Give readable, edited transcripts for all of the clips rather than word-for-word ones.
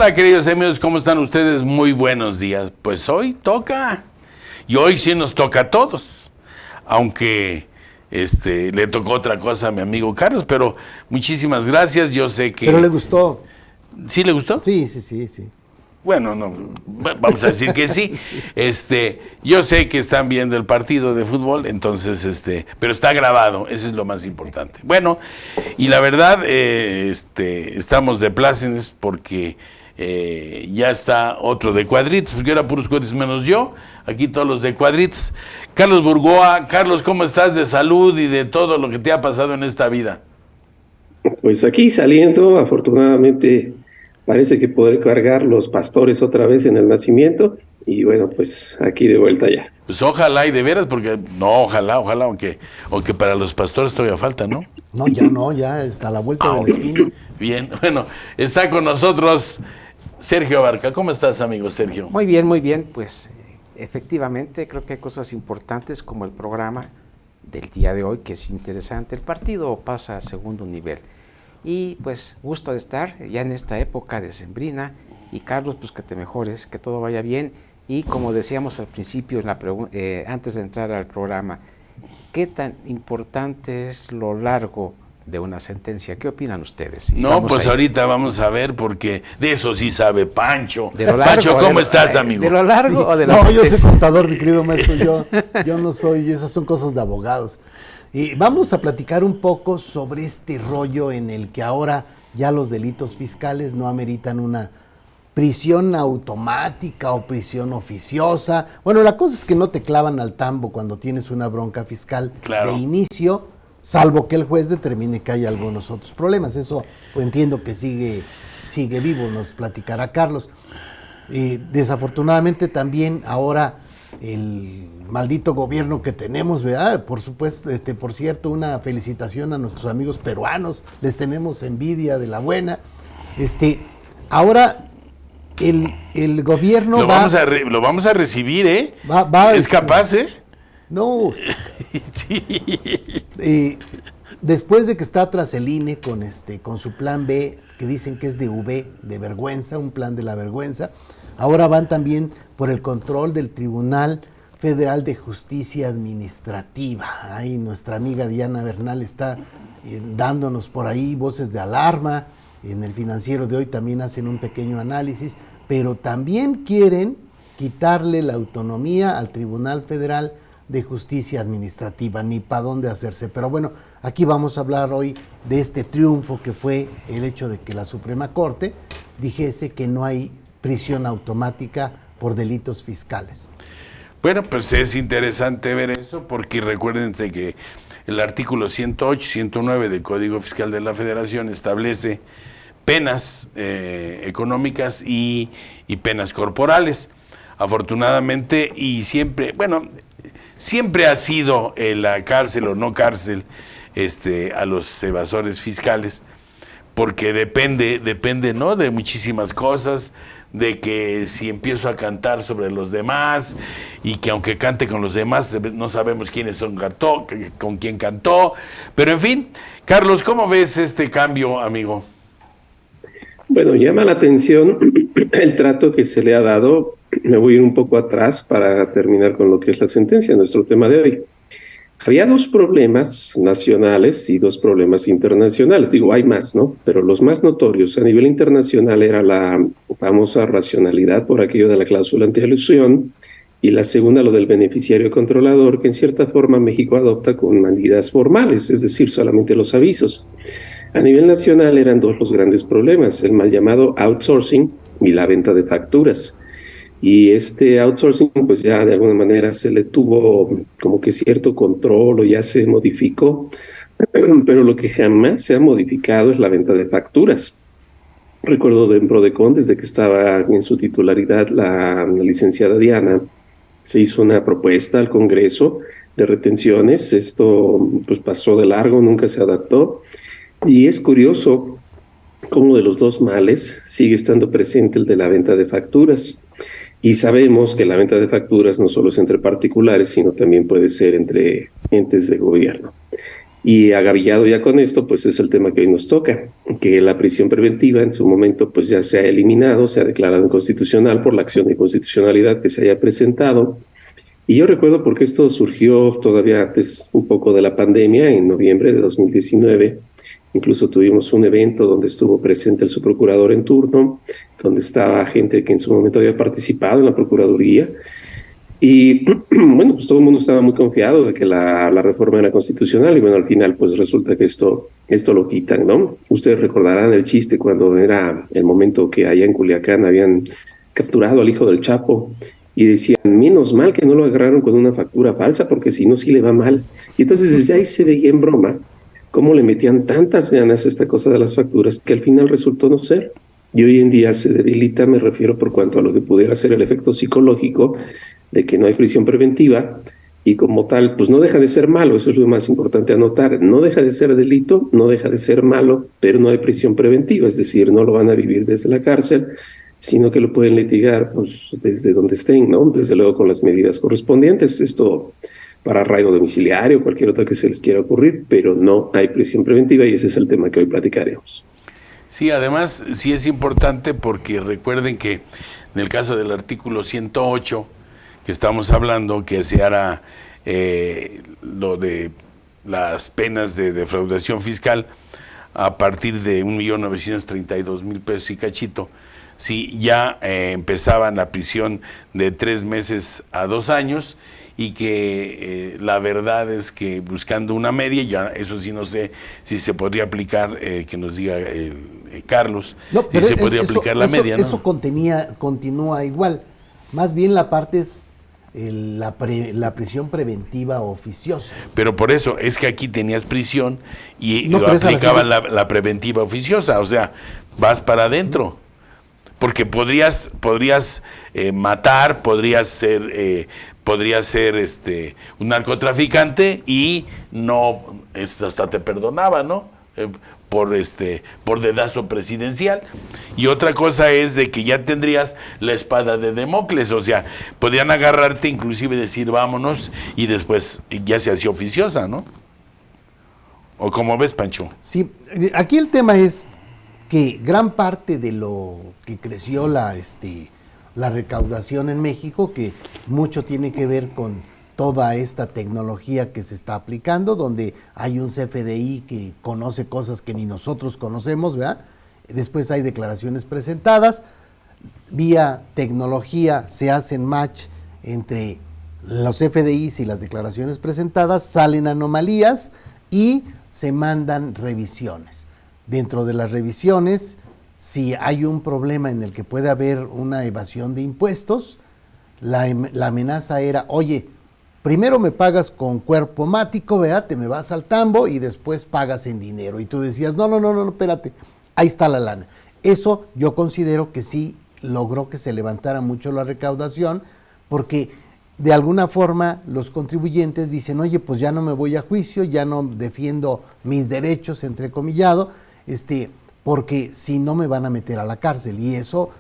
Hola, queridos amigos, ¿cómo están ustedes? Muy buenos días. Pues hoy toca, y hoy sí nos toca a todos, aunque le tocó otra cosa a mi amigo Carlos, pero muchísimas gracias. Yo sé que... Pero le gustó. ¿Sí le gustó? Sí. Bueno, no, vamos a decir que sí. Yo sé que están viendo el partido de fútbol, entonces, pero está grabado, eso es lo más importante. Bueno, y la verdad, estamos de plácemes porque ya está otro de cuadritos, porque era puros cuadritos menos yo, aquí todos los de cuadritos. Carlos Burgoa, Carlos, ¿cómo estás de salud y de todo lo que te ha pasado en esta vida? Pues aquí saliendo, afortunadamente parece que podré cargar los pastores otra vez en el nacimiento y bueno, pues aquí de vuelta ya. Pues ojalá y de veras, porque no, ojalá, aunque para los pastores todavía falta, ¿no? No, ya está a la vuelta de la esquina. Bien, bueno, está con nosotros Sergio Abarca. ¿Cómo estás, amigo Sergio? Muy bien, pues efectivamente creo que hay cosas importantes como el programa del día de hoy, que es interesante. El partido pasa a segundo nivel y pues gusto de estar ya en esta época decembrina. Y Carlos, pues que te mejores, que todo vaya bien. Y como decíamos al principio, antes de entrar al programa, ¿qué tan importante es lo largo de una sentencia? ¿Qué opinan ustedes? No, pues ahorita vamos a ver, porque de eso sí sabe Pancho. De lo largo, Pancho, ¿cómo estás, amigo? ¿De lo largo o de lo No, yo soy contador, mi querido maestro, yo no soy, esas son cosas de abogados. Y vamos a platicar un poco sobre este rollo en el que ahora ya los delitos fiscales no ameritan una prisión automática o prisión oficiosa. Bueno, la cosa es que no te clavan al tambo cuando tienes una bronca fiscal Claro. de inicio, salvo que el juez determine que hay algunos otros problemas. Eso pues, entiendo que sigue vivo, nos platicará Carlos. Desafortunadamente también ahora el maldito gobierno que tenemos, ¿verdad? Por supuesto, por cierto, una felicitación a nuestros amigos peruanos, les tenemos envidia de la buena. Ahora el gobierno lo vamos a recibir, ¿eh? ¿Es capaz, eh? No. Sí. Después de que está tras el INE con su plan B, que dicen que es de vergüenza, un plan de la vergüenza, ahora van también por el control del Tribunal Federal de Justicia Administrativa. Ahí nuestra amiga Diana Bernal está dándonos por ahí voces de alarma. En el Financiero de hoy también hacen un pequeño análisis, pero también quieren quitarle la autonomía al Tribunal Federal de Justicia Administrativa, ni para dónde hacerse. Pero bueno, aquí vamos a hablar hoy de este triunfo que fue el hecho de que la Suprema Corte dijese que no hay prisión automática por delitos fiscales. Bueno, pues es interesante ver eso, porque recuérdense que el artículo 108, 109 del Código Fiscal de la Federación establece penas económicas y penas corporales. Afortunadamente, y siempre ha sido la cárcel o no cárcel a los evasores fiscales, porque depende, ¿no?, de muchísimas cosas, de que si empiezo a cantar sobre los demás, y que aunque cante con los demás, no sabemos quiénes con quién cantó, pero en fin. Carlos, ¿cómo ves este cambio, amigo? Bueno, llama la atención el trato que se le ha dado. Me voy a ir un poco atrás para terminar con lo que es la sentencia, nuestro tema de hoy. Había dos problemas nacionales y dos problemas internacionales. Digo, hay más, ¿no? Pero los más notorios a nivel internacional era la famosa racionalidad por aquello de la cláusula antielusión, y la segunda, lo del beneficiario controlador, que en cierta forma México adopta con medidas formales, es decir, solamente los avisos. A nivel nacional eran dos los grandes problemas, el mal llamado outsourcing y la venta de facturas. Y este outsourcing, pues ya de alguna manera se le tuvo como que cierto control o ya se modificó, pero lo que jamás se ha modificado es la venta de facturas. Recuerdo en Prodecon, desde que estaba en su titularidad la licenciada Diana, se hizo una propuesta al Congreso de retenciones. Esto pues pasó de largo, nunca se adaptó. Y es curioso cómo de los dos males sigue estando presente el de la venta de facturas. Y sabemos que la venta de facturas no solo es entre particulares, sino también puede ser entre entes de gobierno. Y agavillado ya con esto, pues es el tema que hoy nos toca, que la prisión preventiva en su momento pues ya se ha eliminado, se ha declarado inconstitucional por la acción de inconstitucionalidad que se haya presentado. Y yo recuerdo porque esto surgió todavía antes un poco de la pandemia, en noviembre de 2019. Incluso tuvimos un evento donde estuvo presente el subprocurador en turno, donde estaba gente que en su momento había participado en la Procuraduría. Y bueno, pues todo el mundo estaba muy confiado de que la reforma era constitucional y bueno, al final pues resulta que esto lo quitan, ¿no? Ustedes recordarán el chiste cuando era el momento que allá en Culiacán habían capturado al hijo del Chapo y decían, menos mal que no lo agarraron con una factura falsa porque si no sí le va mal. Y entonces desde ahí se veía en broma cómo le metían tantas ganas a esta cosa de las facturas que al final resultó no ser. Y hoy en día se debilita, me refiero por cuanto a lo que pudiera ser el efecto psicológico de que no hay prisión preventiva y como tal, pues no deja de ser malo, eso es lo más importante anotar, no deja de ser delito, no deja de ser malo, pero no hay prisión preventiva, es decir, no lo van a vivir desde la cárcel, sino que lo pueden litigar pues, desde donde estén, ¿no? Desde luego con las medidas correspondientes, esto para arraigo domiciliario, cualquier otra que se les quiera ocurrir, pero no hay prisión preventiva y ese es el tema que hoy platicaremos. Sí, además sí es importante porque recuerden que en el caso del artículo 108 que estamos hablando, que se hará lo de las penas de defraudación fiscal a partir de 1.932.000 pesos y cachito, si ya empezaban la prisión de 3 meses a 2 años, y que la verdad es que buscando una media, ya eso sí no sé si se podría aplicar, que nos diga Carlos, No, si se podría aplicar la media, ¿no? Eso continúa igual. Más bien la parte es la prisión preventiva oficiosa. Pero por eso, es que aquí tenías prisión y No, lo aplicaban la preventiva oficiosa, o sea, vas para adentro. Porque podrías matar, podrías ser un narcotraficante y no hasta te perdonaba, ¿no? Por dedazo presidencial. Y otra cosa es de que ya tendrías la espada de Democles, o sea, podrían agarrarte, inclusive decir vámonos, y después ya se hacía oficiosa, ¿no? ¿O cómo ves, Pancho? Sí, aquí el tema es que gran parte de lo que creció la recaudación en México, que mucho tiene que ver con toda esta tecnología que se está aplicando, donde hay un CFDI que conoce cosas que ni nosotros conocemos, ¿verdad? Después hay declaraciones presentadas, vía tecnología se hacen match entre los CFDIs y las declaraciones presentadas, salen anomalías y se mandan revisiones. Dentro de las revisiones, si hay un problema en el que puede haber una evasión de impuestos, la amenaza era, oye, primero me pagas con cuerpo mático, ¿verdad? Te me vas al tambo y después pagas en dinero. Y tú decías, no, espérate, ahí está la lana. Eso yo considero que sí logró que se levantara mucho la recaudación, porque de alguna forma los contribuyentes dicen, oye, pues ya no me voy a juicio, ya no defiendo mis derechos, entrecomillado, porque si no me van a meter a la cárcel. Y eso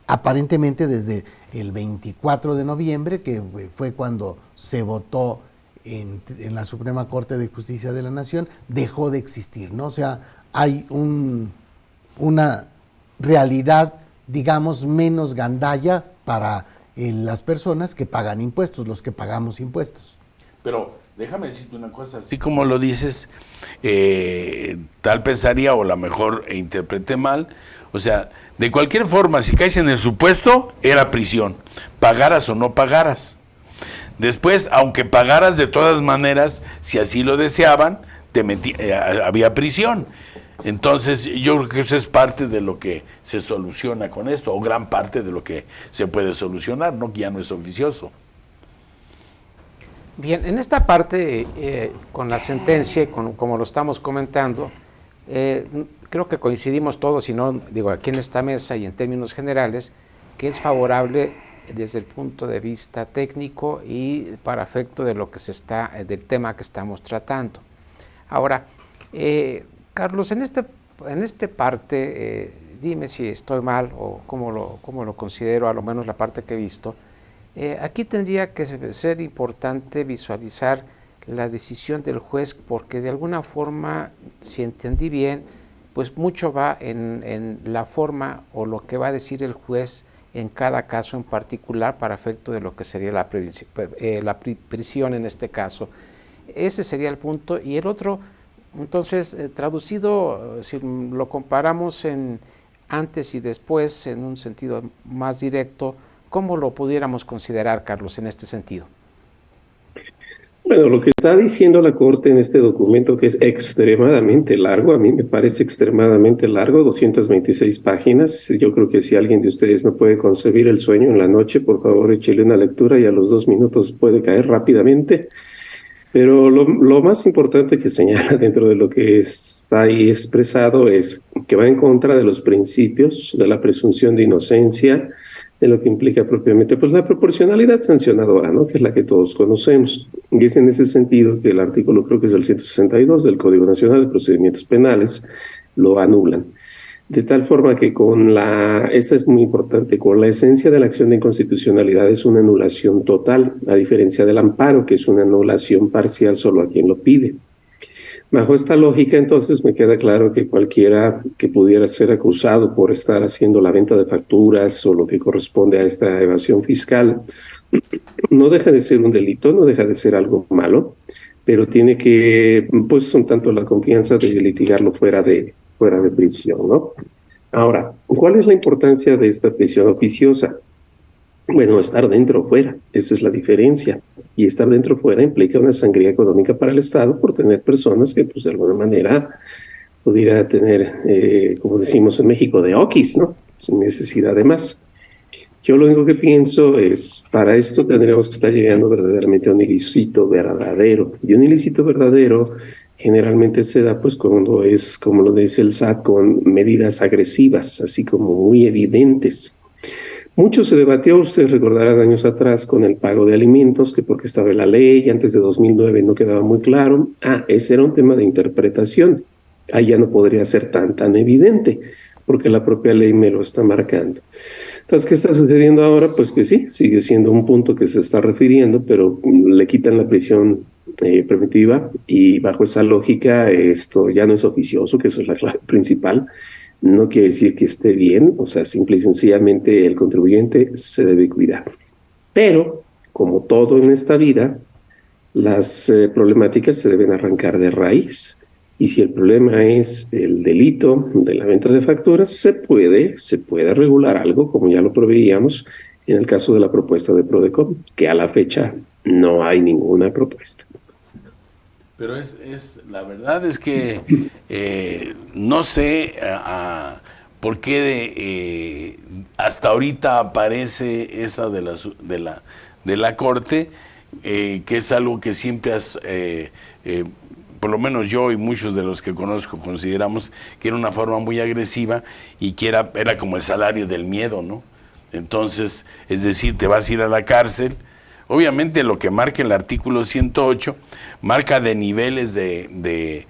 aparentemente desde el 24 de noviembre, que fue cuando se votó en la Suprema Corte de Justicia de la Nación, dejó de existir, ¿no? O sea, hay una realidad, digamos, menos gandalla para las personas que pagan impuestos, los que pagamos impuestos. Pero déjame decirte una cosa, así como lo dices, tal pensaría, o a lo mejor interpreté mal, o sea, de cualquier forma, si caes en el supuesto, era prisión, pagaras o no pagaras. Después, aunque pagaras de todas maneras, si así lo deseaban, había prisión. Entonces, yo creo que eso es parte de lo que se soluciona con esto, o gran parte de lo que se puede solucionar, ¿no? Que ya no es oficioso. Bien, en esta parte, con la sentencia, como lo estamos comentando, creo que coincidimos todos, y no digo aquí en esta mesa y en términos generales, que es favorable desde el punto de vista técnico y para efecto de lo que del tema que estamos tratando. Ahora, Carlos, en esta parte, dime si estoy mal o cómo lo considero, a lo menos la parte que he visto. Aquí tendría que ser importante visualizar la decisión del juez, porque de alguna forma, si entendí bien, pues mucho va en la forma o lo que va a decir el juez en cada caso en particular para efecto de lo que sería la prisión en este caso. Ese sería el punto. Y el otro, entonces, traducido, si lo comparamos en antes y después, en un sentido más directo, ¿cómo lo pudiéramos considerar, Carlos, en este sentido? Bueno, lo que está diciendo la Corte en este documento, que es extremadamente largo, a mí me parece extremadamente largo, 226 páginas. Yo creo que si alguien de ustedes no puede concebir el sueño en la noche, por favor, échele una lectura y a los 2 minutos puede caer rápidamente. Pero lo más importante que señala dentro de lo que está ahí expresado es que va en contra de los principios de la presunción de inocencia, de lo que implica propiamente pues la proporcionalidad sancionadora, ¿no? Que es la que todos conocemos. Y es en ese sentido que el artículo, creo que es el 162 del Código Nacional de Procedimientos Penales, lo anulan. De tal forma que esta es muy importante, con la esencia de la acción de inconstitucionalidad es una anulación total, a diferencia del amparo, que es una anulación parcial solo a quien lo pide. Bajo esta lógica, entonces, me queda claro que cualquiera que pudiera ser acusado por estar haciendo la venta de facturas o lo que corresponde a esta evasión fiscal, no deja de ser un delito, no deja de ser algo malo, pero tiene que, pues, un tanto la confianza de litigarlo fuera de prisión, ¿no? Ahora, ¿cuál es la importancia de esta prisión oficiosa? Bueno, estar dentro o fuera, esa es la diferencia. Y estar dentro o fuera implica una sangría económica para el Estado por tener personas que, pues, de alguna manera pudiera tener, como decimos en México, de oquis, ¿no? Sin necesidad de más. Yo lo único que pienso es, para esto tendríamos que estar llegando verdaderamente a un ilícito verdadero. Y un ilícito verdadero generalmente se da, pues, cuando es, como lo dice el SAT, con medidas agresivas, así como muy evidentes. Mucho se debatió, ustedes recordarán años atrás, con el pago de alimentos, que porque estaba en la ley, antes de 2009 no quedaba muy claro. Ese era un tema de interpretación. Ahí ya no podría ser tan evidente, porque la propia ley me lo está marcando. Entonces, ¿qué está sucediendo ahora? Pues que sí, sigue siendo un punto que se está refiriendo, pero le quitan la prisión preventiva y bajo esa lógica esto ya no es oficioso, que eso es la clave principal. No quiere decir que esté bien, o sea, simple y sencillamente el contribuyente se debe cuidar. Pero, como todo en esta vida, las problemáticas se deben arrancar de raíz. Y si el problema es el delito de la venta de facturas, se puede regular algo, como ya lo preveíamos en el caso de la propuesta de Prodecon, que a la fecha no hay ninguna propuesta. Pero la verdad es que no sé por qué hasta ahorita aparece esa de la Corte, que es algo que siempre por lo menos yo y muchos de los que conozco consideramos que era una forma muy agresiva y que era como el salario del miedo, ¿no? Entonces, es decir, te vas a ir a la cárcel. Obviamente lo que marca el artículo 108 marca de niveles de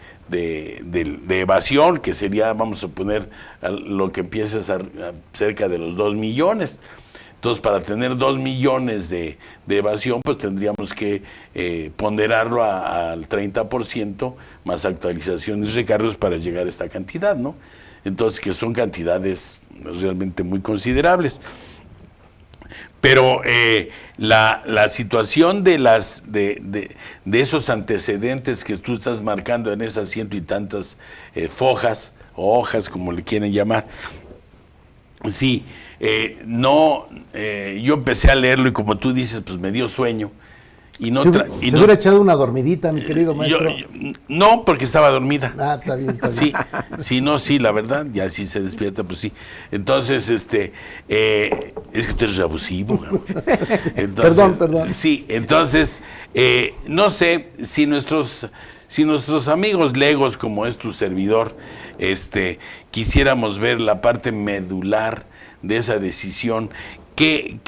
evasión, que sería, vamos a poner, lo que empieza cerca de los 2 millones. Entonces, para tener 2 millones de evasión, pues tendríamos que ponderarlo al 30% más actualizaciones y recargos para llegar a esta cantidad, ¿no? Entonces, que son cantidades realmente muy considerables. Pero la situación de esos antecedentes que tú estás marcando en esas 100 y tantas fojas o hojas, como le quieren llamar, sí, yo empecé a leerlo y como tú dices, pues me dio sueño. Y no se hubiera echado una dormidita, mi querido maestro. No, porque estaba dormida. Está bien, está bien. Sí, la verdad, ya si se despierta, pues sí. Entonces, es que tú eres abusivo. Entonces, perdón. Sí, entonces, no sé si nuestros amigos legos, como es tu servidor, quisiéramos ver la parte medular de esa decisión. ¿Qué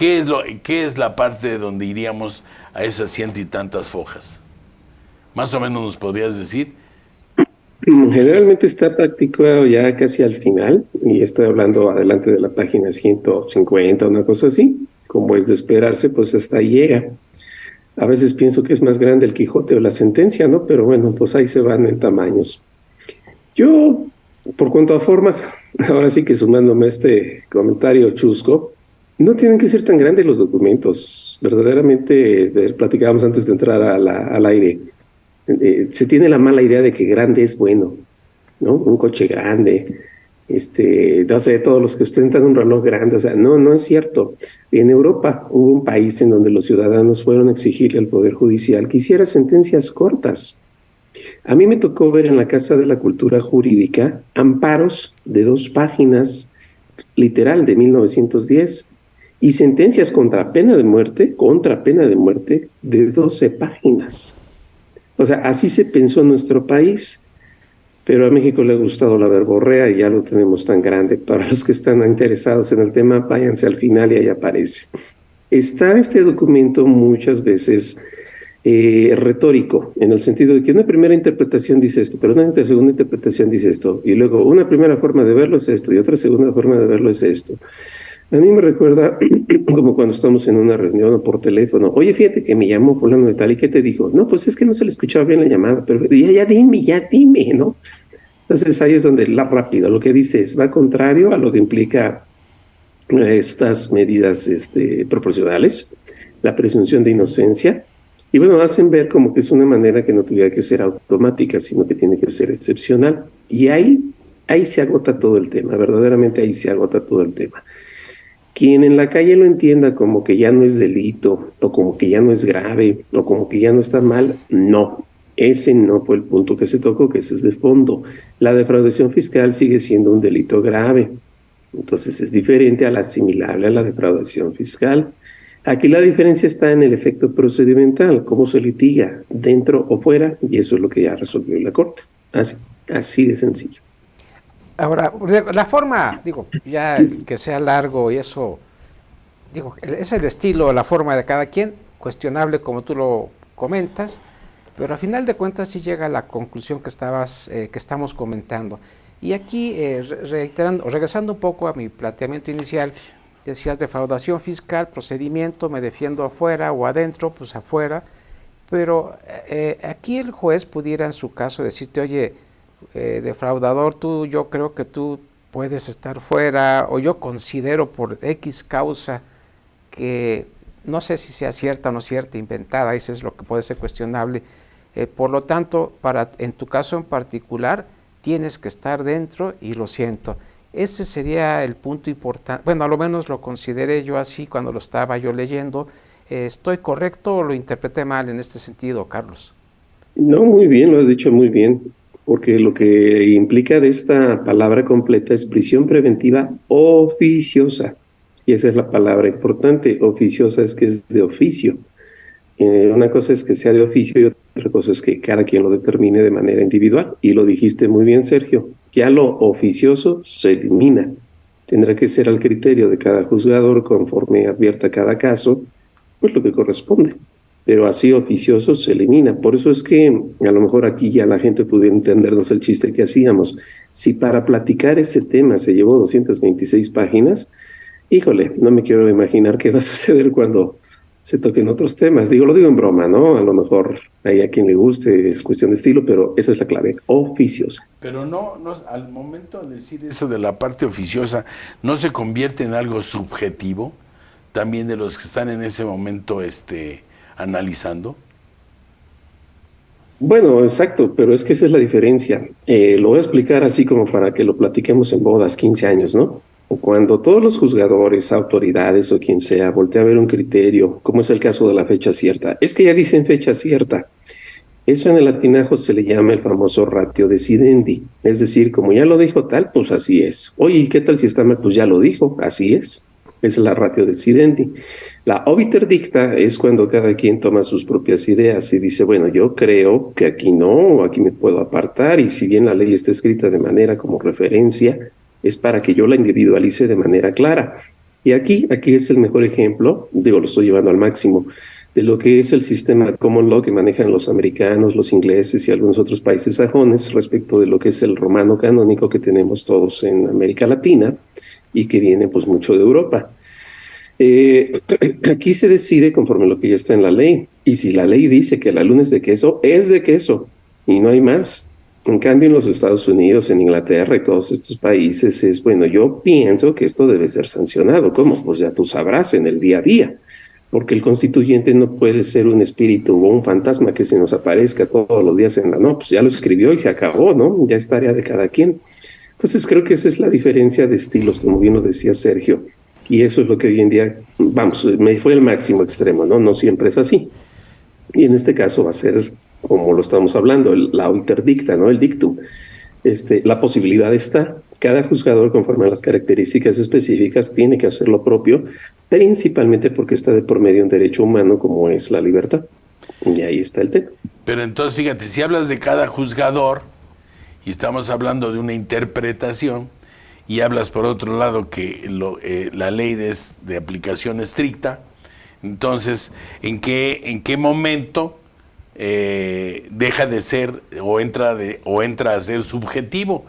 es la parte donde iríamos a esas 100 y tantas fojas? Más o menos nos podrías decir. Generalmente está practicado ya casi al final, y estoy hablando adelante de la página 150, una cosa así, como es de esperarse, pues hasta ahí llega. A veces pienso que es más grande el Quijote o la sentencia, ¿no? Pero bueno, pues ahí se van en tamaños. Yo, por cuanto a forma, ahora sí que sumándome a este comentario chusco, no tienen que ser tan grandes los documentos. Verdaderamente, platicábamos antes de entrar al aire, se tiene la mala idea de que grande es bueno, ¿no? Un coche grande, no sé, todos los que ostentan un reloj grande, o sea, no es cierto. En Europa hubo un país en donde los ciudadanos fueron a exigirle al Poder Judicial que hiciera sentencias cortas. A mí me tocó ver en la Casa de la Cultura Jurídica amparos de 2 páginas, literal, de 1910, y sentencias contra pena de muerte, de 12 páginas. O sea, así se pensó en nuestro país, pero a México le ha gustado la verborrea y ya lo tenemos tan grande. Para los que están interesados en el tema, váyanse al final y ahí aparece. Está este documento muchas veces retórico, en el sentido de que una primera interpretación dice esto, pero una segunda interpretación dice esto, y luego una primera forma de verlo es esto, y otra segunda forma de verlo es esto. A mí me recuerda como cuando estamos en una reunión o por teléfono. Oye, fíjate que me llamó fulano de tal, ¿y qué te dijo? No, pues es que no se le escuchaba bien la llamada, pero ya dime, ¿no? Entonces ahí es donde rápido, lo que dices va contrario a lo que implica estas medidas proporcionales, la presunción de inocencia, y bueno, hacen ver como que es una manera que no tuviera que ser automática, sino que tiene que ser excepcional. Y ahí se agota todo el tema, verdaderamente ahí se agota todo el tema. Quien en la calle lo entienda como que ya no es delito, o como que ya no es grave, o como que ya no está mal, no. Ese no fue el punto que se tocó, que ese es de fondo. La defraudación fiscal sigue siendo un delito grave. Entonces es diferente a la asimilable a la defraudación fiscal. Aquí la diferencia está en el efecto procedimental, cómo se litiga, dentro o fuera, y eso es lo que ya resolvió la Corte. Así de sencillo. Ahora, la forma, digo, ya que sea largo y eso, digo, es el estilo, la forma de cada quien, cuestionable como tú lo comentas, pero a final de cuentas sí llega a la conclusión que estamos comentando. Y aquí, regresando un poco a mi planteamiento inicial, decías defraudación fiscal, procedimiento, me defiendo afuera o adentro, pues afuera, pero aquí el juez pudiera en su caso decirte, oye, defraudador, yo creo que tú puedes estar fuera, o yo considero por X causa que no sé si sea cierta o no cierta, inventada, eso es lo que puede ser cuestionable. Por lo tanto, en tu caso en particular, tienes que estar dentro y lo siento. Ese sería el punto importante. Bueno, a lo menos lo consideré yo así cuando lo estaba yo leyendo. ¿Estoy correcto o lo interpreté mal en este sentido, Carlos? No, muy bien, lo has dicho muy bien, porque lo que implica de esta palabra completa es prisión preventiva oficiosa. Y esa es la palabra importante. Oficiosa es que es de oficio. Una cosa es que sea de oficio y otra cosa es que cada quien lo determine de manera individual. Y lo dijiste muy bien, Sergio. Ya lo oficioso se elimina. Tendrá que ser al criterio de cada juzgador conforme advierta cada caso, pues lo que corresponde. Pero así oficioso se elimina. Por eso es que a lo mejor aquí ya la gente pudiera entendernos el chiste que hacíamos. Si para platicar ese tema se llevó 226 páginas, híjole, no me quiero imaginar qué va a suceder cuando se toquen otros temas. Lo digo en broma, ¿no? A lo mejor hay a quien le guste, es cuestión de estilo, pero esa es la clave, oficiosa. Pero no, al momento de decir eso de la parte oficiosa, ¿no se convierte en algo subjetivo también de los que están en ese momento analizando? Bueno, exacto, pero es que esa es la diferencia. Lo voy a explicar así como para que lo platiquemos en bodas, 15 años, ¿no? O cuando todos los juzgadores, autoridades o quien sea voltea a ver un criterio, como es el caso de la fecha cierta. Es que ya dicen fecha cierta. Eso en el latinajo se le llama el famoso ratio decidendi. Es decir, como ya lo dijo tal, pues así es. Oye, ¿y qué tal si está mal? Pues ya lo dijo, así es. Esa es la ratio decidendi. La obiter dicta es cuando cada quien toma sus propias ideas y dice, bueno, yo creo que aquí no, aquí me puedo apartar, y si bien la ley está escrita de manera como referencia, es para que yo la individualice de manera clara. Y aquí es el mejor ejemplo, lo estoy llevando al máximo, de lo que es el sistema common law que manejan los americanos, los ingleses y algunos otros países sajones respecto de lo que es el romano canónico que tenemos todos en América Latina y que viene pues mucho de Europa. Aquí se decide conforme lo que ya está en la ley, Y si la ley dice que el alumno es de queso, es de queso y no hay más. En cambio, en los Estados Unidos, en Inglaterra y todos estos países es, bueno, yo pienso que esto debe ser sancionado. ¿Cómo? Pues ya tú sabrás en el día a día, porque el constituyente no puede ser un espíritu o un fantasma que se nos aparezca todos los días no, pues ya lo escribió y se acabó, ¿no? Ya es tarea de cada quien. Entonces creo que esa es la diferencia de estilos, como bien lo decía Sergio, y eso es lo que hoy en día, vamos, me fue el máximo extremo, ¿no? No siempre es así. Y en este caso va a ser, como lo estamos hablando, la interdicta, ¿no? El dictum. La posibilidad está. Cada juzgador, conforme a las características específicas, tiene que hacer lo propio, principalmente porque está de por medio un derecho humano como es la libertad. Y ahí está el tema. Pero entonces, fíjate, si hablas de cada juzgador, y estamos hablando de una interpretación, y hablas por otro lado que la ley es de aplicación estricta, entonces, ¿en qué momento deja de ser o entra a ser subjetivo?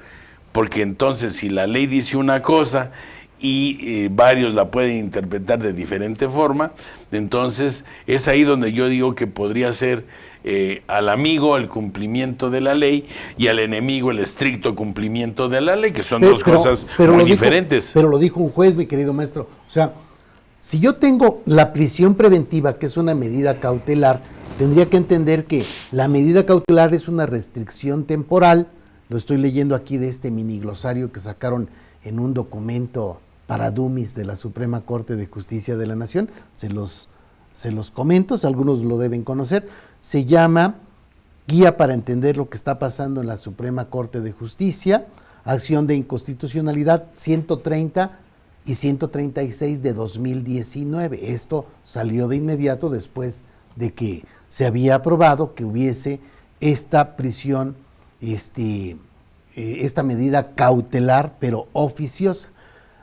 Porque entonces si la ley dice una cosa y varios la pueden interpretar de diferente forma, entonces es ahí donde yo digo que podría ser al amigo el cumplimiento de la ley y al enemigo el estricto cumplimiento de la ley, que son dos cosas muy diferentes. Pero lo dijo un juez, mi querido maestro. O sea, si yo tengo la prisión preventiva, que es una medida cautelar, tendría que entender que la medida cautelar es una restricción temporal. Lo estoy leyendo aquí de este mini glosario que sacaron en un documento para dummies de la Suprema Corte de Justicia de la Nación. Se los comento, algunos lo deben conocer. Se llama Guía para entender lo que está pasando en la Suprema Corte de Justicia, acción de inconstitucionalidad 130 y 136 de 2019. Esto salió de inmediato después de que se había aprobado que hubiese esta prisión, esta medida cautelar, pero oficiosa.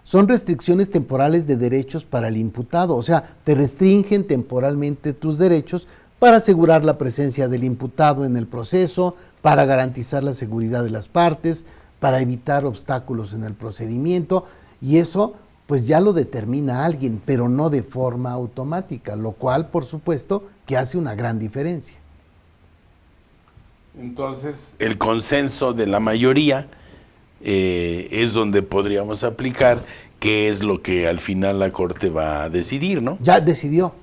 Son restricciones temporales de derechos para el imputado, o sea, te restringen temporalmente tus derechos para asegurar la presencia del imputado en el proceso, para garantizar la seguridad de las partes, para evitar obstáculos en el procedimiento, y eso pues ya lo determina alguien, pero no de forma automática, lo cual, por supuesto, que hace una gran diferencia. Entonces, el consenso de la mayoría es donde podríamos aplicar qué es lo que al final la Corte va a decidir, ¿no? Ya decidió.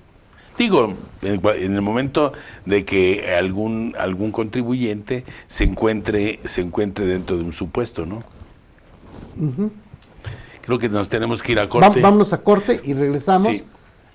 Digo, en el momento de que algún contribuyente se encuentre dentro de un supuesto, ¿no? Uh-huh. Creo que nos tenemos que ir a corte. Vámonos a corte y regresamos sí.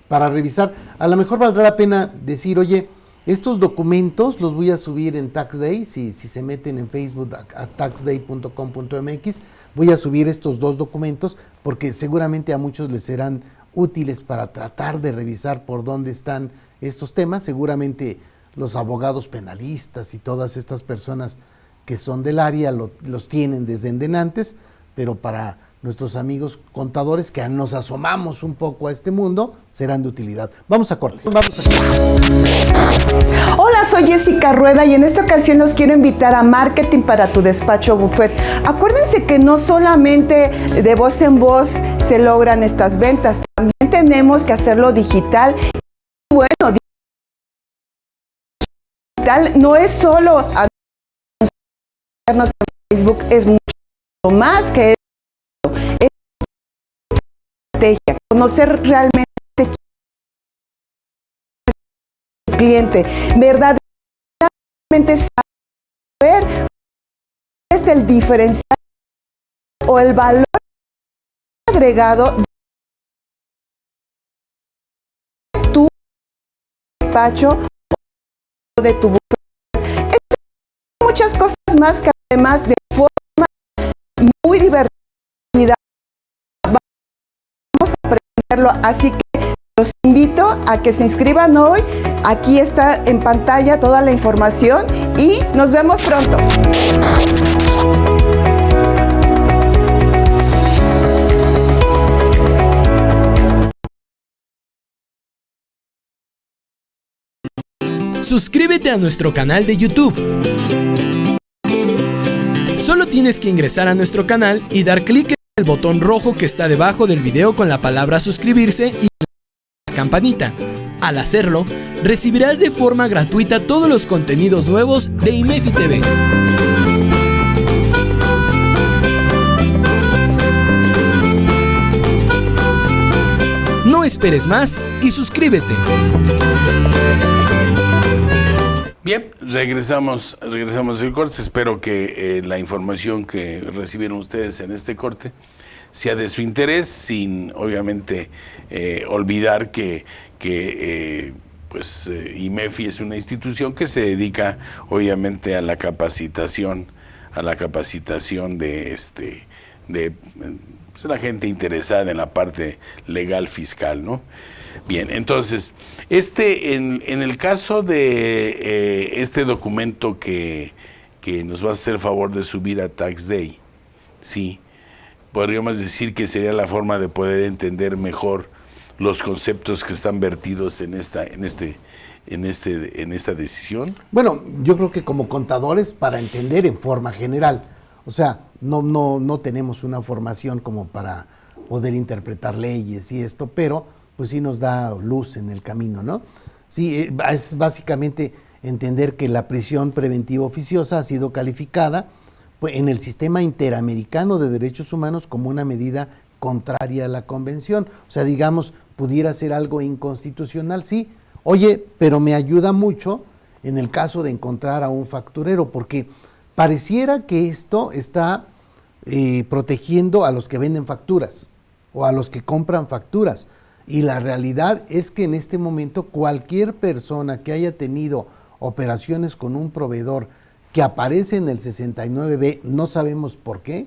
Para revisar. A lo mejor valdrá la pena decir, oye, estos documentos los voy a subir en Tax Day, si se meten en Facebook a taxday.com.mx, voy a subir estos 2 documentos porque seguramente a muchos les serán útiles para tratar de revisar por dónde están estos temas. Seguramente los abogados penalistas y todas estas personas que son del área los tienen desde endenantes, pero para nuestros amigos contadores que nos asomamos un poco a este mundo, serán de utilidad. Vamos a corte. Hola, soy Jessica Rueda y en esta ocasión los quiero invitar a Marketing para tu Despacho Buffet. Acuérdense que no solamente de voz en voz se logran estas ventas, también tenemos que hacerlo digital. Y bueno, digital no es solo anunciarnos en Facebook, es mucho más que estrategia, conocer realmente el cliente, verdaderamente saber cuál es el diferencial o el valor agregado de tu despacho o de tu buffet. Muchas cosas más que además de forma muy divertida vamos a aprenderlo, así que los invito a que se inscriban hoy. Aquí está en pantalla toda la información y nos vemos pronto. Suscríbete a nuestro canal de YouTube. Solo tienes que ingresar a nuestro canal y dar clic en el botón rojo que está debajo del video con la palabra suscribirse y la campanita. Al hacerlo, recibirás de forma gratuita todos los contenidos nuevos de IMEFI TV. No esperes más y suscríbete. Bien, regresamos del corte. Espero que la información que recibieron ustedes en este corte sea de su interés, sin obviamente olvidar que IMEFI es una institución que se dedica obviamente a la capacitación de la gente interesada en la parte legal fiscal, ¿no? Bien, entonces, en el caso de este documento que nos va a hacer favor de subir a Tax Day, sí, podríamos decir que sería la forma de poder entender mejor los conceptos que están vertidos en esta decisión. Bueno, yo creo que como contadores, para entender en forma general, o sea, no tenemos una formación como para poder interpretar leyes y esto, pero pues sí nos da luz en el camino, ¿no? Sí, es básicamente entender que la prisión preventiva oficiosa ha sido calificada pues, en el sistema interamericano de derechos humanos como una medida contraria a la convención. O sea, digamos, pudiera ser algo inconstitucional, sí. Oye, pero me ayuda mucho en el caso de encontrar a un facturero, porque pareciera que esto está protegiendo a los que venden facturas o a los que compran facturas. Y la realidad es que en este momento cualquier persona que haya tenido operaciones con un proveedor que aparece en el 69B, no sabemos por qué,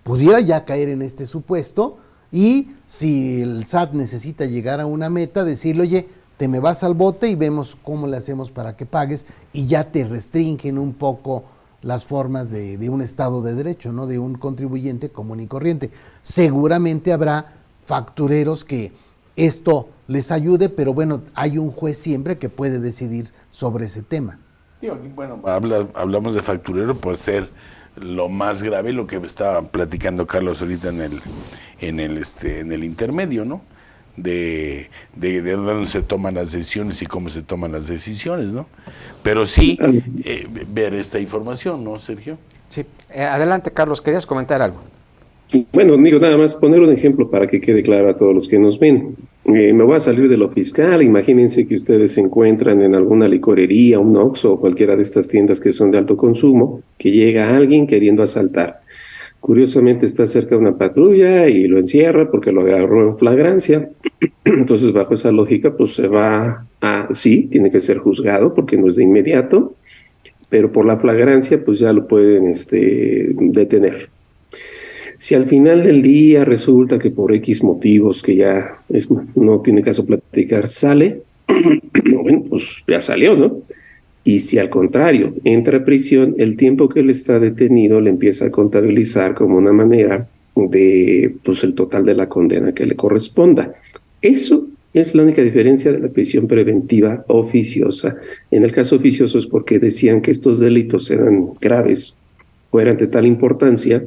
pudiera ya caer en este supuesto, y si el SAT necesita llegar a una meta, decirle, oye, te me vas al bote y vemos cómo le hacemos para que pagues, y ya te restringen un poco las formas de un Estado de Derecho, ¿no? De un contribuyente común y corriente. Seguramente habrá factureros que esto les ayude, pero bueno, hay un juez siempre que puede decidir sobre ese tema. Bueno, hablamos de facturero, puede ser lo más grave, lo que estaba platicando Carlos ahorita en el intermedio, ¿no? De dónde se toman las decisiones y cómo se toman las decisiones, ¿no? Pero sí ver esta información, ¿no, Sergio? Sí, adelante, Carlos, ¿querías comentar algo? Bueno, digo, nada más poner un ejemplo para que quede claro a todos los que nos ven. Me voy a salir de lo fiscal. Imagínense que ustedes se encuentran en alguna licorería, un Oxxo o cualquiera de estas tiendas que son de alto consumo, que llega alguien queriendo asaltar. Curiosamente está cerca de una patrulla y lo encierra porque lo agarró en flagrancia. Entonces, bajo esa lógica, pues se va sí, tiene que ser juzgado porque no es de inmediato, pero por la flagrancia, pues ya lo pueden detener. Si al final del día resulta que por X motivos que ya no tiene caso platicar, sale, bueno, pues ya salió, ¿no? Y si al contrario entra a prisión, el tiempo que él está detenido le empieza a contabilizar como una manera de, pues, el total de la condena que le corresponda. Eso es la única diferencia de la prisión preventiva oficiosa. En el caso oficioso es porque decían que estos delitos eran graves o eran de tal importancia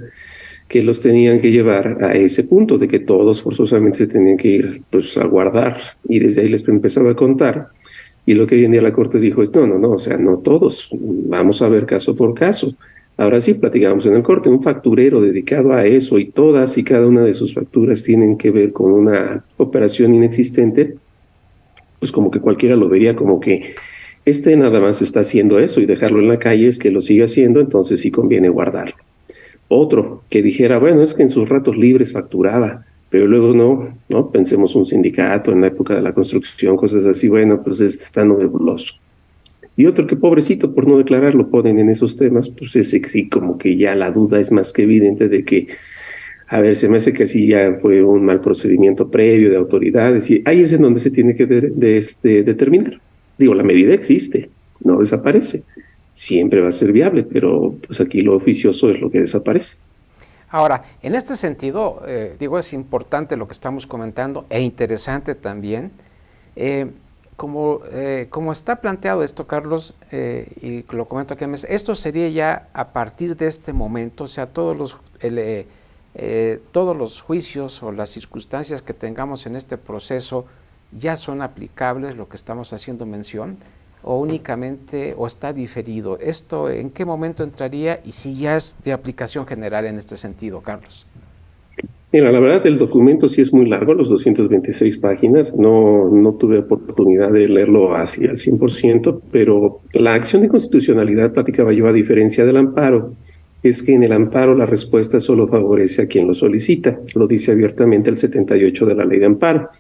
que los tenían que llevar a ese punto de que todos forzosamente se tenían que ir pues a guardar, y desde ahí les empezaba a contar. Y lo que hoy en día la Corte dijo es no, o sea, no todos, vamos a ver caso por caso. Ahora sí, platicamos en el corte, un facturero dedicado a eso y todas y cada una de sus facturas tienen que ver con una operación inexistente, pues como que cualquiera lo vería como que nada más está haciendo eso, y dejarlo en la calle es que lo siga haciendo, entonces sí conviene guardarlo. Otro que dijera, bueno, es que en sus ratos libres facturaba, pero luego no, pensemos un sindicato en la época de la construcción, cosas así, bueno, pues está nebuloso. Y otro que pobrecito, por no declarar, lo ponen en esos temas, pues ese sí, como que ya la duda es más que evidente de que, a ver, se me hace que así ya fue un mal procedimiento previo de autoridades, y ahí es en donde se tiene que determinar. Digo, la medida existe, no desaparece. Siempre va a ser viable, pero pues aquí lo oficioso es lo que desaparece. Ahora, en este sentido, es importante lo que estamos comentando e interesante también. Como está planteado esto, Carlos, y lo comento aquí, esto sería ya a partir de este momento, o sea, todos los juicios o las circunstancias que tengamos en este proceso ya son aplicables lo que estamos haciendo mención, o únicamente, o está diferido. ¿Esto en qué momento entraría y si ya es de aplicación general en este sentido, Carlos? Mira, la verdad el documento sí es muy largo, los 226 páginas, no tuve oportunidad de leerlo así al 100%, pero la acción de constitucionalidad, platicaba yo, a diferencia del amparo, es que en el amparo la respuesta solo favorece a quien lo solicita, lo dice abiertamente el 78 de la ley de amparo.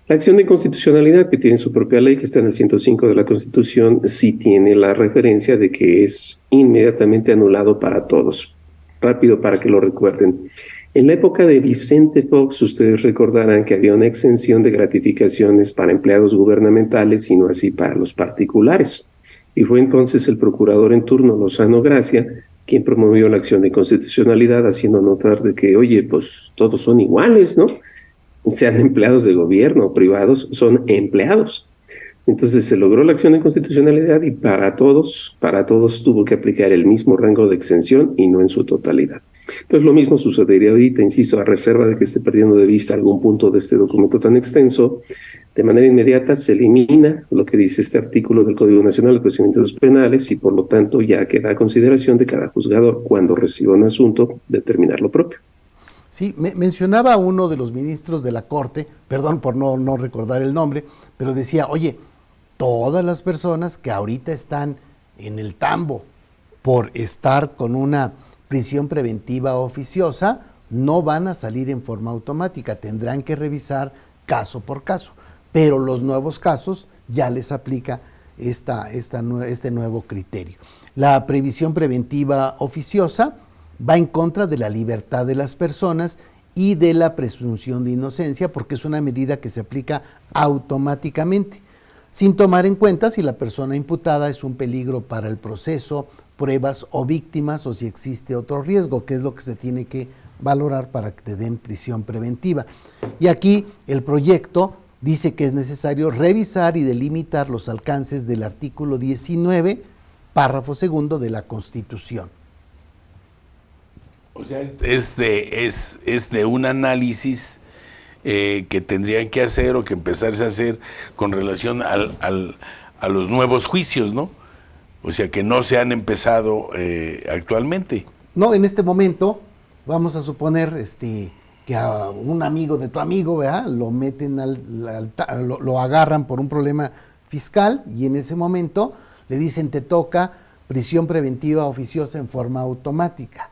La acción de constitucionalidad, que tiene su propia ley, que está en el 105 de la Constitución, sí tiene la referencia de que es inmediatamente anulado para todos. Rápido para que lo recuerden. En la época de Vicente Fox, ustedes recordarán que había una exención de gratificaciones para empleados gubernamentales y no así para los particulares. Y fue entonces el procurador en turno, Lozano Gracia, quien promovió la acción de constitucionalidad, haciendo notar de que, oye, pues todos son iguales, ¿no? Sean empleados de gobierno o privados, son empleados. Entonces se logró la acción de constitucionalidad y para todos tuvo que aplicar el mismo rango de exención y no en su totalidad. Entonces lo mismo sucedería ahorita, insisto, a reserva de que esté perdiendo de vista algún punto de este documento tan extenso. De manera inmediata se elimina lo que dice este artículo del Código Nacional de Procedimientos Penales y por lo tanto ya queda a consideración de cada juzgador cuando reciba un asunto determinar lo propio. Sí, mencionaba uno de los ministros de la Corte, perdón por no recordar el nombre, pero decía, oye, todas las personas que ahorita están en el tambo por estar con una prisión preventiva oficiosa no van a salir en forma automática, tendrán que revisar caso por caso, pero los nuevos casos ya les aplica este nuevo criterio. La previsión preventiva oficiosa va en contra de la libertad de las personas y de la presunción de inocencia porque es una medida que se aplica automáticamente, sin tomar en cuenta si la persona imputada es un peligro para el proceso, pruebas o víctimas o si existe otro riesgo, que es lo que se tiene que valorar para que te den prisión preventiva. Y aquí el proyecto dice que es necesario revisar y delimitar los alcances del artículo 19, párrafo segundo de la Constitución. O sea, es de un análisis que tendrían que hacer o que empezarse a hacer con relación a los nuevos juicios, ¿no? O sea, que no se han empezado actualmente. No, en este momento, vamos a suponer que a un amigo de tu amigo, ¿verdad? Lo meten lo agarran por un problema fiscal y en ese momento le dicen te toca prisión preventiva oficiosa en forma automática.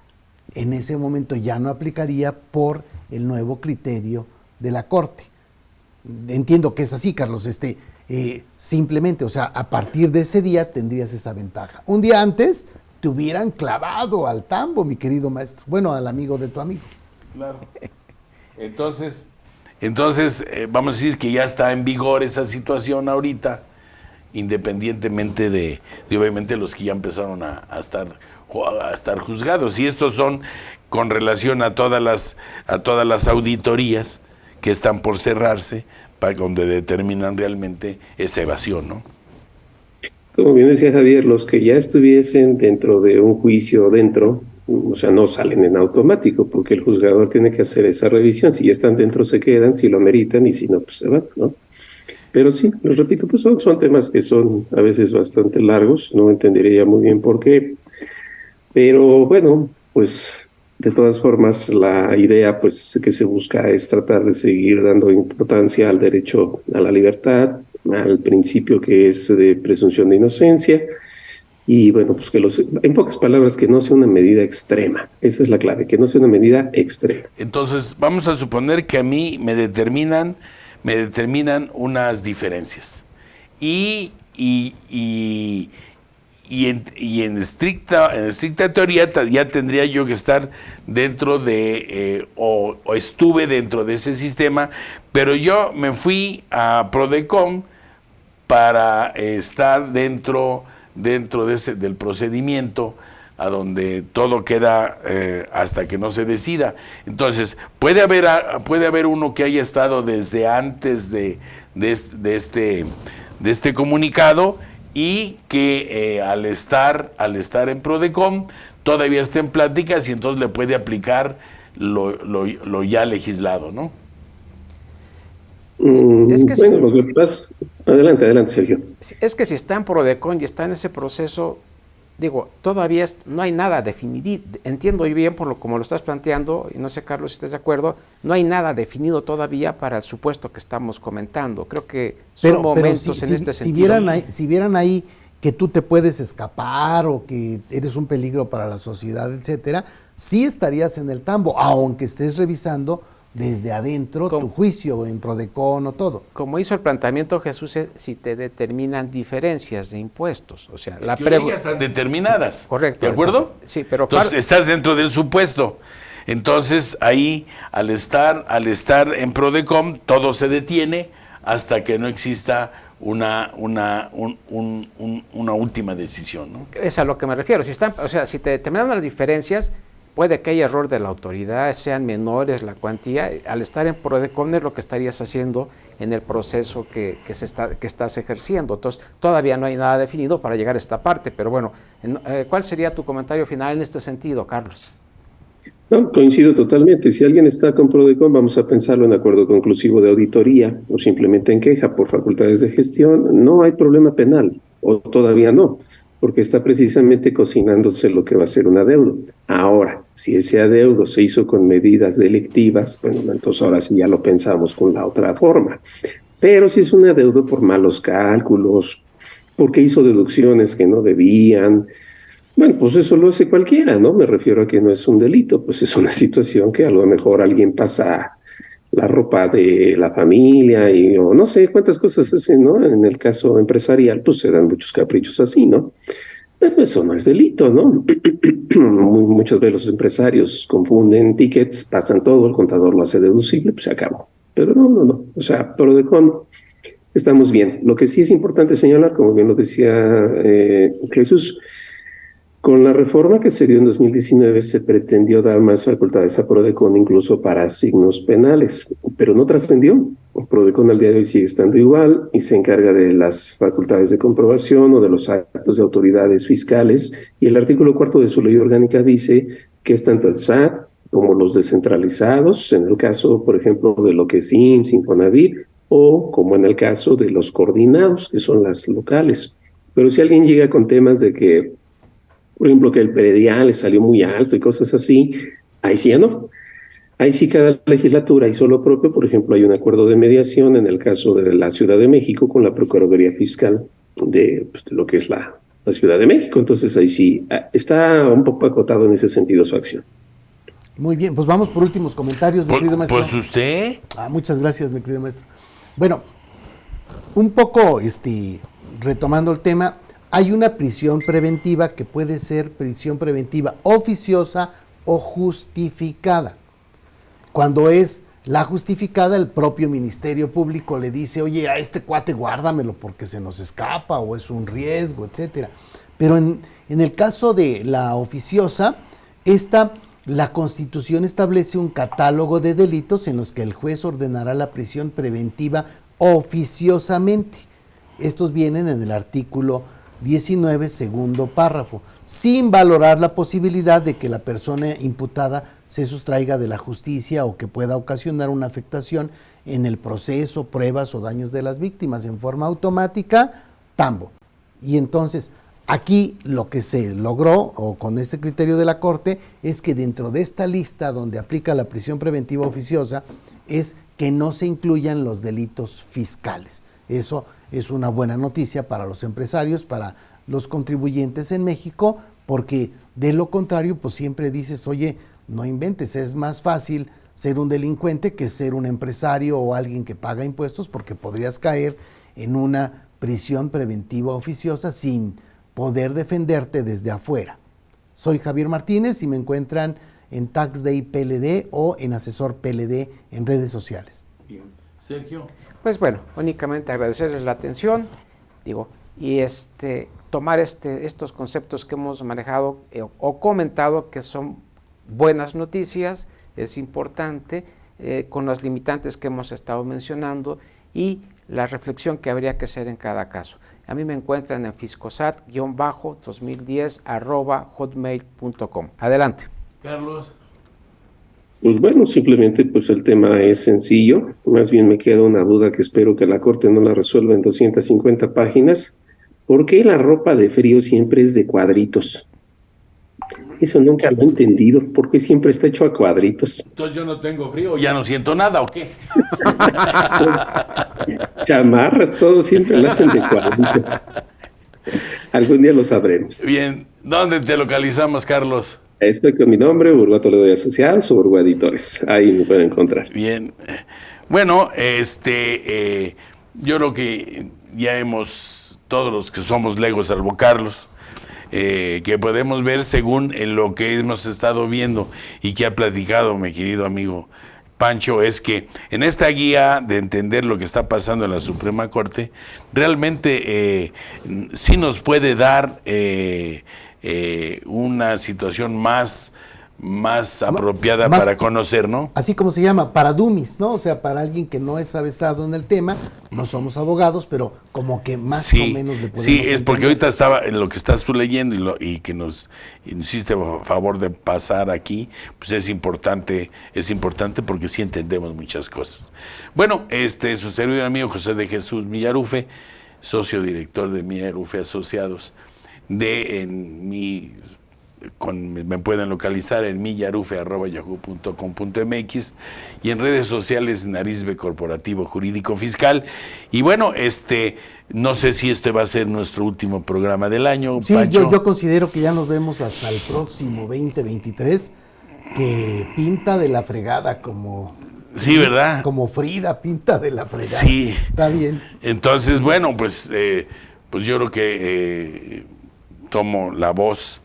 En ese momento ya no aplicaría por el nuevo criterio de la Corte. Entiendo que es así, Carlos, simplemente, o sea, a partir de ese día tendrías esa ventaja. Un día antes te hubieran clavado al tambo, mi querido maestro, bueno, al amigo de tu amigo. Claro. Entonces, vamos a decir que ya está en vigor esa situación ahorita, independientemente de obviamente los que ya empezaron a estar juzgados. Y estos son con relación a todas las auditorías que están por cerrarse, para donde determinan realmente esa evasión, ¿no? Como bien decía Javier, los que ya estuviesen dentro de un juicio o sea, no salen en automático, porque el juzgador tiene que hacer esa revisión. Si ya están dentro se quedan, si lo ameritan, y si no, pues se van, ¿no? Pero sí, lo repito, pues son temas que son a veces bastante largos, no entendería muy bien por qué. Pero bueno, pues de todas formas la idea pues que se busca es tratar de seguir dando importancia al derecho a la libertad, al principio que es de presunción de inocencia y bueno, pues que en pocas palabras que no sea una medida extrema, esa es la clave, que no sea una medida extrema. Entonces vamos a suponer que a mí me determinan unas diferencias y en estricta teoría ya tendría yo que estar dentro de, o estuve dentro de ese sistema, pero yo me fui a Prodecon para estar dentro del procedimiento a donde todo queda hasta que no se decida. Entonces, puede haber uno que haya estado desde antes de este comunicado y que al estar en Prodecon todavía está en pláticas y entonces le puede aplicar lo ya legislado, ¿no? Es que bueno, lo que pasa... Adelante, Sergio. Es que si está en Prodecon y está en ese proceso, digo, todavía no hay nada definido. Entiendo bien como lo estás planteando, y no sé, Carlos, si estás de acuerdo, no hay nada definido todavía para el supuesto que estamos comentando. Creo que son momentos en este sentido. Si vieran ahí que tú te puedes escapar o que eres un peligro para la sociedad, etcétera, sí estarías en el tambo, aunque estés revisando desde adentro tu juicio en Prodecon o todo. Como hizo el planteamiento Jesús, si te determinan diferencias de impuestos, o sea, la pregunta están determinadas. Correcto. ¿De acuerdo? Entonces, sí, pero entonces estás dentro del supuesto. Entonces ahí, al estar en Prodecon, todo se detiene hasta que no exista una última decisión, ¿no? Es a lo que me refiero. Si te determinan las diferencias, puede que haya error de la autoridad, sean menores la cuantía. Al estar en Prodecon es lo que estarías haciendo en el proceso que estás ejerciendo. Entonces, todavía no hay nada definido para llegar a esta parte. Pero bueno, ¿cuál sería tu comentario final en este sentido, Carlos? No, coincido totalmente. Si alguien está con Prodecon, vamos a pensarlo en acuerdo conclusivo de auditoría o simplemente en queja por facultades de gestión. No hay problema penal, o todavía no, porque está precisamente cocinándose lo que va a ser un adeudo. Ahora, si ese adeudo se hizo con medidas delictivas, bueno, entonces ahora sí ya lo pensamos con la otra forma. Pero si es un adeudo por malos cálculos, porque hizo deducciones que no debían, bueno, pues eso lo hace cualquiera, ¿no? Me refiero a que no es un delito, pues es una situación que a lo mejor alguien pasa la ropa de la familia o no sé cuántas cosas hacen, ¿no? En el caso empresarial, pues se dan muchos caprichos así, ¿no? Pero eso no es delito, ¿no? Muchas veces los empresarios confunden tickets, pasan todo, el contador lo hace deducible, pues se acabó. Pero no. O sea, Prodecon, estamos bien. Lo que sí es importante señalar, como bien lo decía Jesús, con la reforma que se dio en 2019 se pretendió dar más facultades a Prodecon incluso para signos penales, pero no trascendió. Prodecon al día de hoy sigue estando igual y se encarga de las facultades de comprobación o de los actos de autoridades fiscales, y el artículo 4 de su ley orgánica dice que es tanto el SAT como los descentralizados, en el caso, por ejemplo, de lo que es IMSS, Infonavit, o como en el caso de los coordinados, que son las locales. Pero si alguien llega con temas de que, por ejemplo, que el predial le salió muy alto y cosas así, ahí sí ya no. Ahí sí cada legislatura hizo lo propio. Por ejemplo, hay un acuerdo de mediación en el caso de la Ciudad de México con la Procuraduría Fiscal de lo que es la Ciudad de México. Entonces ahí sí está un poco acotado en ese sentido su acción. Muy bien, pues vamos por últimos comentarios, mi querido maestro. Pues usted. Muchas gracias, mi querido maestro. Bueno, un poco retomando el tema, hay una prisión preventiva que puede ser prisión preventiva oficiosa o justificada. Cuando es la justificada, el propio Ministerio Público le dice, oye, a este cuate guárdamelo porque se nos escapa o es un riesgo, etcétera. Pero en el caso de la oficiosa, la Constitución establece un catálogo de delitos en los que el juez ordenará la prisión preventiva oficiosamente. Estos vienen en el artículo 19, segundo párrafo, sin valorar la posibilidad de que la persona imputada se sustraiga de la justicia o que pueda ocasionar una afectación en el proceso, pruebas o daños de las víctimas en forma automática, tambo. Y entonces, aquí lo que se logró, o con este criterio de la Corte, es que dentro de esta lista donde aplica la prisión preventiva oficiosa, es que no se incluyan los delitos fiscales. Eso es una buena noticia para los empresarios, para los contribuyentes en México, porque de lo contrario, pues siempre dices, oye, no inventes, es más fácil ser un delincuente que ser un empresario o alguien que paga impuestos, porque podrías caer en una prisión preventiva oficiosa sin poder defenderte desde afuera. Soy Javier Martínez y me encuentran en TaxDay PLD o en Asesor PLD en redes sociales. Bien. Sergio. Pues bueno, únicamente agradecerles la atención, y tomar estos conceptos que hemos manejado o comentado, que son buenas noticias, es importante, con las limitantes que hemos estado mencionando y la reflexión que habría que hacer en cada caso. A mí me encuentran en fiscosat-2010 @hotmail.com. Adelante. Carlos. Pues bueno, simplemente pues el tema es sencillo. Más bien me queda una duda que espero que la Corte no la resuelva en 250 páginas. ¿Por qué la ropa de frío siempre es de cuadritos? Eso nunca lo he entendido. ¿Por qué siempre está hecho a cuadritos? Entonces yo no tengo frío, ya no siento nada, ¿o qué? Chamarras, todo siempre lo hacen de cuadritos. Algún día lo sabremos. Bien, ¿dónde te localizamos, Carlos? Estoy con mi nombre, Burguato Toledo y Asociados o Burgua Editores. Ahí me pueden encontrar. Bien. Bueno, yo creo que ya todos los que somos legos, salvo Carlos, que podemos ver según lo que hemos estado viendo y que ha platicado mi querido amigo Pancho, es que en esta guía de entender lo que está pasando en la Suprema Corte, realmente sí nos puede dar una situación más apropiada más, para conocer, ¿no? Así como se llama, para dummies, ¿no? O sea, para alguien que no es avesado en el tema, no somos abogados, pero como que más o menos le podemos Sí, es porque entender. ahorita estaba en lo que estás tú leyendo y que nos hiciste favor de pasar aquí, pues es importante porque sí entendemos muchas cosas. Bueno, su servidor amigo José de Jesús Millarufe, socio director de Millarufe Asociados, me pueden localizar en millarufe@yahoo.com.mx y en redes sociales Narizbe Corporativo Jurídico Fiscal. Y bueno, no sé si este va a ser nuestro último programa del año. Sí, Pancho. yo considero que ya nos vemos hasta el próximo 2023, que pinta de la fregada como... Sí, ¿verdad? Como Frida pinta de la fregada. Sí. Está bien. Entonces, bueno, pues yo creo que tomo la voz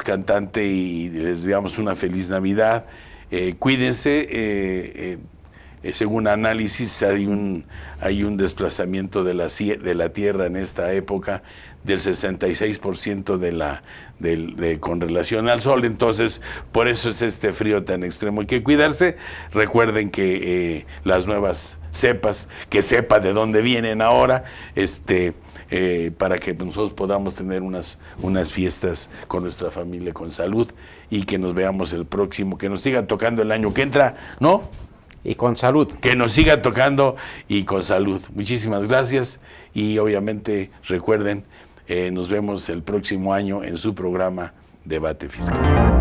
cantante y les digamos una feliz Navidad. Cuídense, según análisis hay un desplazamiento de la Tierra en esta época del 66% con relación al Sol, entonces por eso es este frío tan extremo. Hay que cuidarse. Recuerden que las nuevas cepas, que sepa de dónde vienen ahora, para que nosotros podamos tener unas fiestas con nuestra familia con salud y que nos veamos el próximo, que nos siga tocando el año que entra, ¿no? Y con salud. Que nos siga tocando y con salud. Muchísimas gracias y obviamente recuerden, nos vemos el próximo año en su programa Debate Fiscal.